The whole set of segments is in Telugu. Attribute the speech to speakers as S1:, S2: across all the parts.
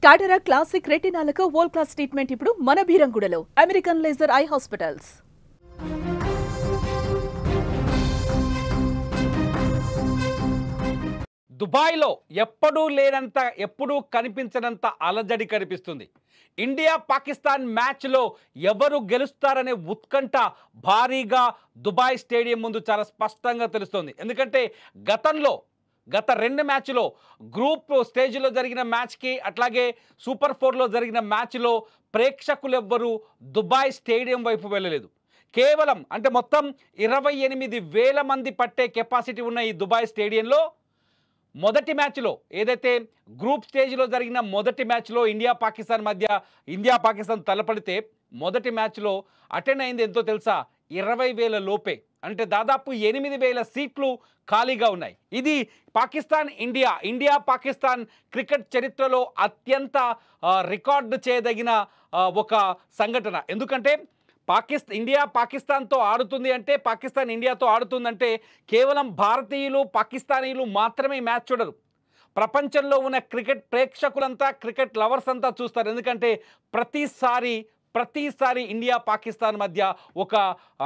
S1: టాటరా క్లాసిక్ రెటినాలకు వరల్డ్ క్లాస్ ట్రీట్మెంట్ ఇప్పుడు మన బీరంగూడలో అమెరికన్ లేజర్ ఐ హాస్పిటల్స్.
S2: దుబాయ్లో ఎప్పుడూ లేనంత ఎప్పుడూ కనిపించనంత అలజడి కనిపిస్తుంది. ఇండియా పాకిస్తాన్ మ్యాచ్లో ఎవరు గెలుస్తారనే ఉత్కంఠ భారీగా దుబాయ్ స్టేడియం ముందు చాలా స్పష్టంగా తెలుస్తోంది. ఎందుకంటే గత 2 మ్యాచ్లో గ్రూప్ స్టేజ్లో జరిగిన మ్యాచ్కి అట్లాగే సూపర్ 4లో జరిగిన మ్యాచ్లో ప్రేక్షకులు ఎవ్వరూ దుబాయ్ స్టేడియం వైపు వెళ్ళలేదు. కేవలం అంటే మొత్తం 28,000 మంది పట్టే కెపాసిటీ ఉన్న ఈ దుబాయ్ స్టేడియంలో మొదటి మ్యాచ్లో ఏదైతే గ్రూప్ స్టేజ్లో జరిగిన మొదటి మ్యాచ్లో ఇండియా పాకిస్తాన్ తలపడితే మొదటి మ్యాచ్లో అటెండ్ అయింది ఎంతో తెలుసా? 20,000 లోపే. అంటే దాదాపు 8,000 సీట్లు ఖాళీగా ఉన్నాయి. ఇది ఇండియా పాకిస్తాన్ క్రికెట్ చరిత్రలో అత్యంత రికార్డు చేయదగిన ఒక సంఘటన. ఎందుకంటే ఇండియా పాకిస్తాన్తో ఆడుతుంది అంటే, పాకిస్తాన్ ఇండియాతో ఆడుతుందంటే కేవలం భారతీయులు పాకిస్తానీలు మాత్రమే మ్యాచ్ చూడరు. ప్రపంచంలో ఉన్న క్రికెట్ ప్రేక్షకులంతా, క్రికెట్ లవర్స్ అంతా చూస్తారు. ఎందుకంటే ప్రతిసారి ఇండియా పాకిస్తాన్ మధ్య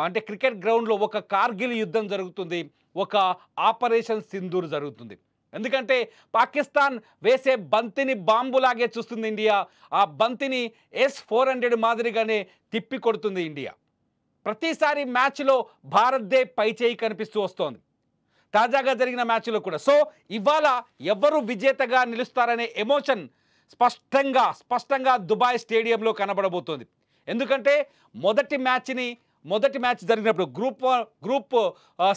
S2: అంటే క్రికెట్ గ్రౌండ్లో ఒక కార్గిల్ యుద్ధం జరుగుతుంది, ఒక ఆపరేషన్ సింధూర్ జరుగుతుంది. ఎందుకంటే పాకిస్తాన్ వేసే బంతిని బాంబులాగే చూస్తుంది ఇండియా. ఆ బంతిని S-400 మాదిరిగానే తిప్పి కొడుతుంది ఇండియా. ప్రతిసారి మ్యాచ్లో భారత్దే పైచేయి కనిపిస్తూ వస్తోంది. తాజాగా జరిగిన మ్యాచ్లో కూడా. సో ఇవాళ ఎవరు విజేతగా నిలుస్తారనే ఎమోషన్ స్పష్టంగా దుబాయ్ స్టేడియంలో కనబడబోతోంది. ఎందుకంటే మొదటి మ్యాచ్ జరిగినప్పుడు గ్రూప్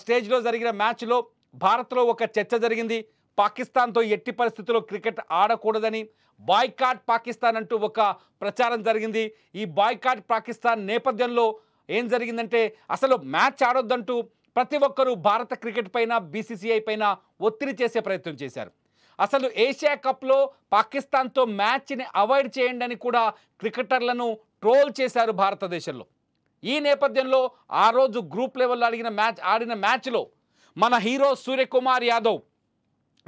S2: స్టేజ్లో జరిగిన మ్యాచ్లో భారత్లో ఒక చర్చ జరిగింది. పాకిస్తాన్తో ఎట్టి పరిస్థితుల్లో క్రికెట్ ఆడకూడదని, బాయ్కాట్ పాకిస్తాన్ అంటూ ఒక ప్రచారం జరిగింది. ఈ బాయ్కాట్ పాకిస్తాన్ నేపథ్యంలో ఏం జరిగిందంటే అసలు మ్యాచ్ ఆడొద్దంటూ ప్రతి ఒక్కరూ భారత క్రికెట్ పైన, BCCI పైన ఒత్తిడి చేసే ప్రయత్నం చేశారు. అసలు ఏషియా కప్లో పాకిస్తాన్తో మ్యాచ్ని అవాయిడ్ చేయండి అని కూడా క్రికెటర్లను ట్రోల్ చేశారు భారతదేశంలో. ఈ నేపథ్యంలో ఆ రోజు గ్రూప్ లెవెల్లో ఆడిన మ్యాచ్లో మన హీరో సూర్యకుమార్ యాదవ్,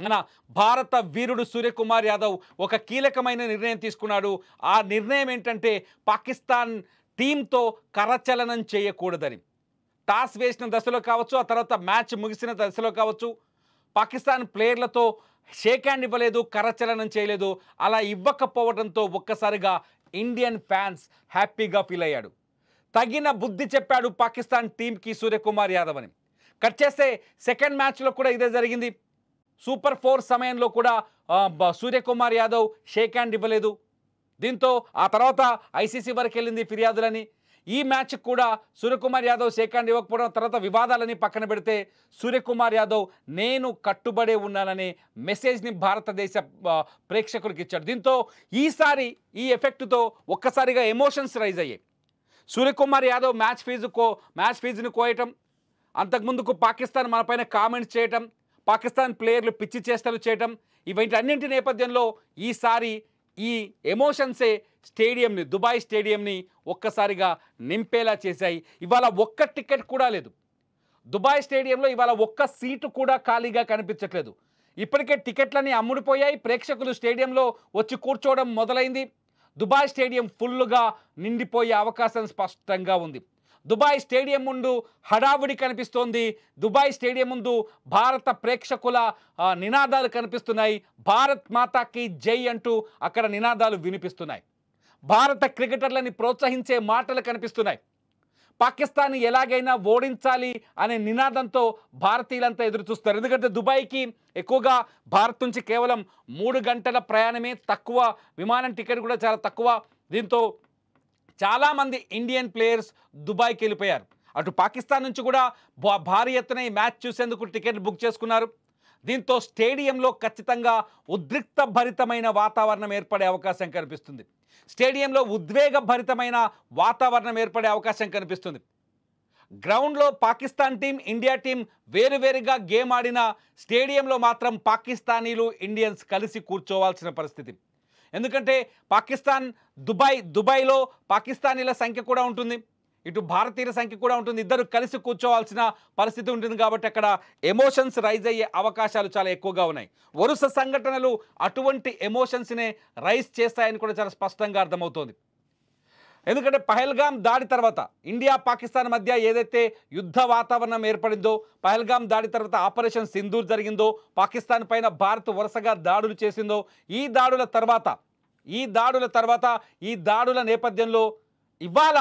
S2: మన భారత వీరుడు సూర్యకుమార్ యాదవ్ ఒక కీలకమైన నిర్ణయం తీసుకున్నాడు. ఆ నిర్ణయం ఏంటంటే పాకిస్తాన్ టీంతో కరచలనం చేయకూడదని. టాస్ వేసిన దశలో కావచ్చు, ఆ తర్వాత మ్యాచ్ ముగిసిన దశలో కావచ్చు, పాకిస్తాన్ ప్లేయర్లతో షేక్ హ్యాండ్ ఇవ్వలేదు, కరచలనం చేయలేదు. అలా ఇవ్వకపోవడంతో ఒక్కసారిగా ఇండియన్ ఫ్యాన్స్ హ్యాపీగా ఫీల్ అయ్యాడు. తగిన బుద్ధి చెప్పాడు పాకిస్తాన్ టీంకి సూర్యకుమార్ యాదవ్ అని. కట్ చేస్తే సెకండ్ మ్యాచ్లో కూడా ఇదే జరిగింది. సూపర్ 4 సమయంలో కూడా సూర్యకుమార్ యాదవ్ షేక్ హ్యాండ్ ఇవ్వలేదు. దీంతో ఆ తర్వాత ICC వరకు వెళ్ళింది ఫిర్యాదులని. ఈ మ్యాచ్ కూడా సూర్యకుమార్ యాదవ్ షేక్ హ్యాండ్ ఇవ్వకపోవడం, తర్వాత వివాదాలని పక్కన పెడితే సూర్యకుమార్ యాదవ్ నేను కట్టుబడే ఉన్నాననే మెసేజ్ని భారతదేశ ప్రేక్షకులకు ఇచ్చాడు. దీంతో ఈసారి ఈ ఎఫెక్ట్తో ఒక్కసారిగా ఎమోషన్స్ రైజ్ అయ్యాయి. సూర్యకుమార్ యాదవ్ మ్యాచ్ ఫీజును కోయటం, అంతకుముందుకు పాకిస్తాన్ మనపైన కామెంట్స్ చేయటం, పాకిస్తాన్ ప్లేయర్లు పిచ్చి చేష్టలు చేయటం, ఇవన్నింటి నేపథ్యంలో ఈసారి ఈ ఎమోషన్సే దుబాయ్ స్టేడియంని ఒక్కసారిగా నింపేలా చేశాయి. ఇవాళ ఒక్క టికెట్ కూడా లేదు దుబాయ్ స్టేడియంలో. ఇవాళ ఒక్క సీటు కూడా ఖాళీగా కనిపించట్లేదు. ఇప్పటికే టికెట్లన్నీ అమ్ముడిపోయాయి. ప్రేక్షకులు స్టేడియంలో వచ్చి కూర్చోవడం మొదలైంది. దుబాయ్ స్టేడియం ఫుల్గా నిండిపోయే అవకాశం స్పష్టంగా ఉంది. దుబాయ్ స్టేడియం ముందు హడావుడి కనిపిస్తోంది. దుబాయ్ స్టేడియం ముందు భారత ప్రేక్షకుల నినాదాలు కనిపిస్తున్నాయి. భారత్ మాతాకి జై అంటూ అక్కడ నినాదాలు వినిపిస్తున్నాయి. భారత క్రికెటర్లని ప్రోత్సహించే మాటలు కనిపిస్తున్నాయి. పాకిస్తాన్ ఎలాగైనా ఓడించాలి అనే నినాదంతో భారతీయులంతా ఎదురు చూస్తారు. ఎందుకంటే దుబాయ్కి ఎక్కువగా భారత్ నుంచి కేవలం 3 గంటల ప్రయాణమే తక్కువ, విమానం టికెట్ కూడా చాలా తక్కువ. దీంతో చాలామంది ఇండియన్ ప్లేయర్స్ దుబాయ్కి వెళ్ళిపోయారు. అటు పాకిస్తాన్ నుంచి కూడా భారీ ఎత్తున ఈ మ్యాచ్ చూసేందుకు టికెట్లు బుక్ చేసుకున్నారు. దీంతో స్టేడియంలో ఖచ్చితంగా ఉద్రిక్తభరితమైన వాతావరణం ఏర్పడే అవకాశం కనిపిస్తుంది. స్టేడియంలో ఉద్వేగభరితమైన వాతావరణం ఏర్పడే అవకాశం కనిపిస్తుంది. గ్రౌండ్లో పాకిస్తాన్ టీం, ఇండియా టీం వేరువేరుగా గేమ్ ఆడిన స్టేడియంలో మాత్రం పాకిస్తానీలు, ఇండియన్స్ కలిసి కూర్చోవాల్సిన పరిస్థితి. ఎందుకంటే దుబాయ్లో పాకిస్తానీల సంఖ్య కూడా ఉంటుంది. ఇటు భారతీయుల సంఖ్య కూడా ఉంటుంది, ఇద్దరు కలిసి కూర్చోవాల్సిన పరిస్థితి ఉంటుంది కాబట్టి అక్కడ ఎమోషన్స్ రైజ్ అయ్యే అవకాశాలు చాలా ఎక్కువగా ఉన్నాయి. వరుస సంఘటనలు అటువంటి ఎమోషన్స్నే రైజ్ చేస్తాయని కూడా చాలా స్పష్టంగా అర్థమవుతోంది. ఎందుకంటే పహల్గామ్ దాడి తర్వాత ఇండియా పాకిస్తాన్ మధ్య ఏదైతే యుద్ధ వాతావరణం ఏర్పడిందో, పహల్గామ్ దాడి తర్వాత ఆపరేషన్ సింధూర్ జరిగిందో, పాకిస్తాన్ పైన భారత్ వరుసగా దాడులు చేసిందో, ఈ దాడుల తర్వాత ఈ దాడుల నేపథ్యంలో ఇవాళ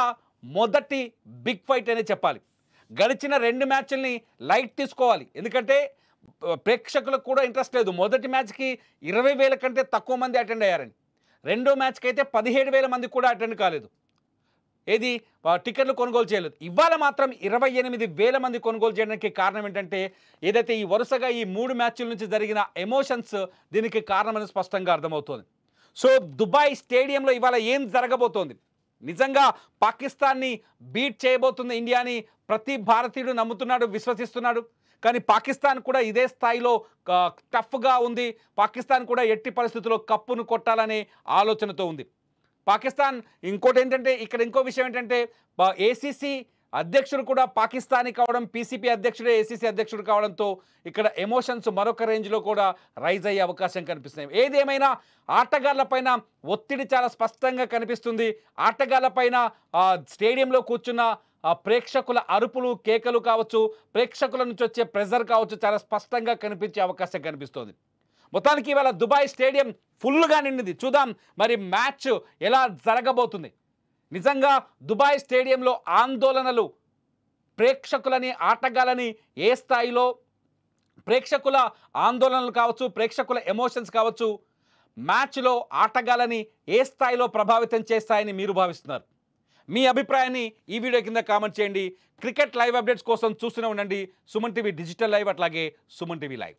S2: మొదటి బిగ్ ఫైట్ అనే చెప్పాలి. గడిచిన 2 మ్యాచ్ల్ని లైట్ తీసుకోవాలి, ఎందుకంటే ప్రేక్షకులకు కూడా ఇంట్రెస్ట్ లేదు. మొదటి మ్యాచ్కి 20,000 కంటే తక్కువ మంది అటెండ్ అయ్యారని, రెండో మ్యాచ్కి అయితే 17,000 మంది కూడా అటెండ్ కాలేదు, ఏది టికెట్లు కొనుగోలు చేయలేదు. ఇవాళ మాత్రం 28,000 మంది కొనుగోలు చేయడానికి కారణం ఏంటంటే ఏదైతే ఈ వరుసగా ఈ 3 మ్యాచ్ల నుంచి జరిగిన ఎమోషన్స్ దీనికి కారణమని స్పష్టంగా అర్థమవుతోంది. సో దుబాయ్ స్టేడియంలో ఇవాళ ఏం జరగబోతోంది, నిజంగా పాకిస్తాన్ని బీట్ చేయబోతుంది ఇండియాని ప్రతి భారతీయుడు నమ్ముతున్నాడు, విశ్వసిస్తున్నాడు. కానీ పాకిస్తాన్ కూడా ఇదే స్థాయిలో టఫ్గా ఉంది, పాకిస్తాన్ కూడా ఎట్టి పరిస్థితుల్లో కప్పును కొట్టాలనే ఆలోచనతో ఉంది. పాకిస్తాన్ ఇంకోటి ఏంటంటే ఇక్కడ ఇంకో విషయం ఏంటంటే ఏసీసీ అధ్యక్షుడు కూడా పాకిస్తానీ కావడం, పీసీపీ అధ్యక్షుడే ఏసీసీ అధ్యక్షుడు కావడంతో ఇక్కడ ఎమోషన్స్ మరొక రేంజ్లో కూడా రైజ్ అయ్యే అవకాశం కనిపిస్తున్నాయి. ఏదేమైనా ఆటగాళ్లపైన ఒత్తిడి చాలా స్పష్టంగా కనిపిస్తుంది. ఆటగాళ్లపైన స్టేడియంలో కూర్చున్న ప్రేక్షకుల అరుపులు కేకలు కావచ్చు, ప్రేక్షకుల నుంచి వచ్చే ప్రెజర్ కావచ్చు, చాలా స్పష్టంగా కనిపించే అవకాశం కనిపిస్తోంది. మొత్తానికి ఇవాళ దుబాయ్ స్టేడియం ఫుల్గా నిండింది. చూద్దాం మరి మ్యాచ్ ఎలా జరగబోతుంది. నిజంగా దుబాయ్ స్టేడియంలో ఆందోళనలు ప్రేక్షకులని, ఆటగాళ్ళని ఏ స్థాయిలో, ప్రేక్షకుల ఆందోళనలు కావచ్చు, ప్రేక్షకుల ఎమోషన్స్ కావచ్చు, మ్యాచ్లో ఆటగాళ్ళని ఏ స్థాయిలో ప్రభావితం చేస్తాయని మీరు భావిస్తున్నారు? మీ అభిప్రాయాన్ని ఈ వీడియో కింద కామెంట్ చేయండి. క్రికెట్ లైవ్ అప్డేట్స్ కోసం చూస్తూనే ఉండండి సుమన్ టీవీ డిజిటల్ లైవ్, అట్లాగే సుమన్ టీవీ లైవ్.